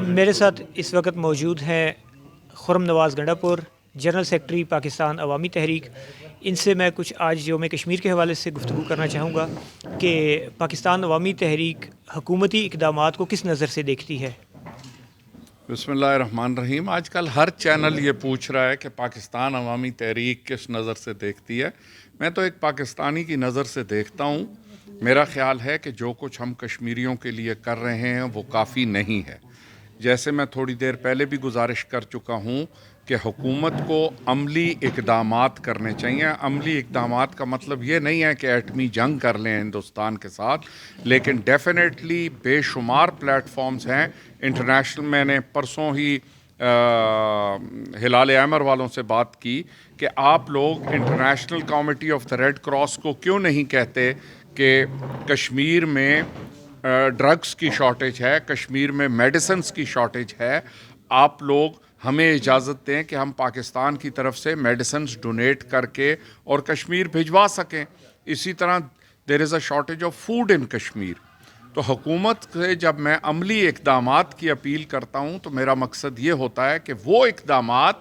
میرے ساتھ اس وقت موجود ہیں خرم نواز گنڈا پور، جنرل سیکرٹری پاکستان عوامی تحریک۔ ان سے میں کچھ آج یوم کشمیر کے حوالے سے گفتگو کرنا چاہوں گا کہ پاکستان عوامی تحریک حکومتی اقدامات کو کس نظر سے دیکھتی ہے۔ بسم اللہ الرحمن الرحیم۔ آج کل ہر چینل یہ پوچھ رہا ہے کہ پاکستان عوامی تحریک کس نظر سے دیکھتی ہے۔ میں تو ایک پاکستانی کی نظر سے دیکھتا ہوں۔ میرا خیال ہے کہ جو کچھ ہم کشمیریوں کے لیے کر رہے ہیں وہ کافی نہیں ہے۔ جیسے میں تھوڑی دیر پہلے بھی گزارش کر چکا ہوں کہ حکومت کو عملی اقدامات کرنے چاہیے۔ عملی اقدامات کا مطلب یہ نہیں ہے کہ ایٹمی جنگ کر لیں ہندوستان کے ساتھ، لیکن ڈیفینیٹلی بے شمار پلیٹ فارمز ہیں انٹرنیشنل۔ میں نے پرسوں ہی ہلال احمر والوں سے بات کی کہ آپ لوگ International Committee of the Red Cross کو کیوں نہیں کہتے کہ کشمیر میں ڈرگس کی شارٹیج ہے، کشمیر میں میڈیسنز کی شارٹیج ہے۔ آپ لوگ ہمیں اجازت دیں کہ ہم پاکستان کی طرف سے میڈیسنز ڈونیٹ کر کے اور کشمیر بھجوا سکیں۔ اسی طرح دیر از اے شارٹیج آف فوڈ ان کشمیر۔ تو حکومت سے جب میں عملی اقدامات کی اپیل کرتا ہوں تو میرا مقصد یہ ہوتا ہے کہ وہ اقدامات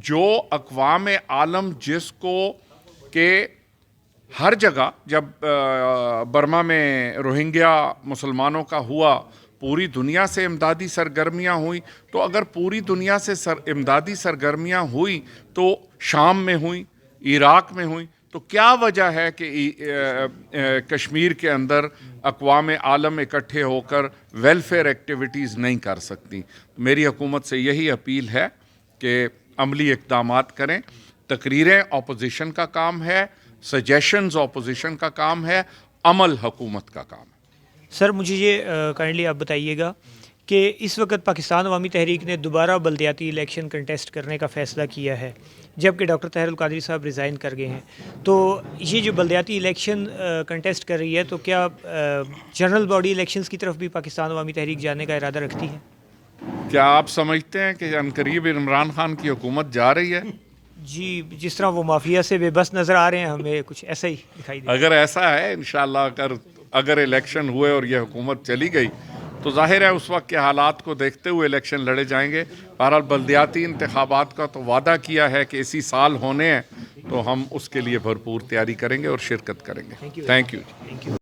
جو اقوام عالم جس کو کہ ہر جگہ جب برما میں روہنگیا مسلمانوں کا ہوا، پوری دنیا سے امدادی سرگرمیاں ہوئیں، تو اگر پوری دنیا سے امدادی سرگرمیاں ہوئیں تو شام میں ہوئیں، عراق میں ہوئیں، تو کیا وجہ ہے کہ کشمیر کے اندر اقوام عالم اکٹھے ہو کر ویلفیئر ایکٹیویٹیز نہیں کر سکتی؟ میری حکومت سے یہی اپیل ہے کہ عملی اقدامات کریں۔ تقریریں اپوزیشن کا کام ہے، سجیشنز اپوزیشن کا کام ہے، عمل حکومت کا کام ہے۔ سر مجھے یہ کائنڈلی آپ بتائیے گا کہ اس وقت پاکستان عوامی تحریک نے دوبارہ بلدیاتی الیکشن کنٹیسٹ کرنے کا فیصلہ کیا ہے، جبکہ ڈاکٹر طاہر القادری صاحب ریزائن کر گئے ہیں۔ تو یہ جو بلدیاتی الیکشن کنٹیسٹ کر رہی ہے، تو کیا جنرل باڈی الیکشنز کی طرف بھی پاکستان عوامی تحریک جانے کا ارادہ رکھتی ہے؟ کیا آپ سمجھتے ہیں کہ عنقریب عمران خان کی حکومت جا رہی ہے؟ جی، جس طرح وہ مافیا سے بے بس نظر آ رہے ہیں، ہمیں کچھ ایسا ہی دکھائی دے۔ اگر ایسا ہے انشاءاللہ اگر الیکشن ہوئے اور یہ حکومت چلی گئی تو ظاہر ہے اس وقت کے حالات کو دیکھتے ہوئے الیکشن لڑے جائیں گے۔ بہرحال بلدیاتی انتخابات کا تو وعدہ کیا ہے کہ اسی سال ہونے ہیں، تو ہم اس کے لیے بھرپور تیاری کریں گے اور شرکت کریں گے۔ Thank you.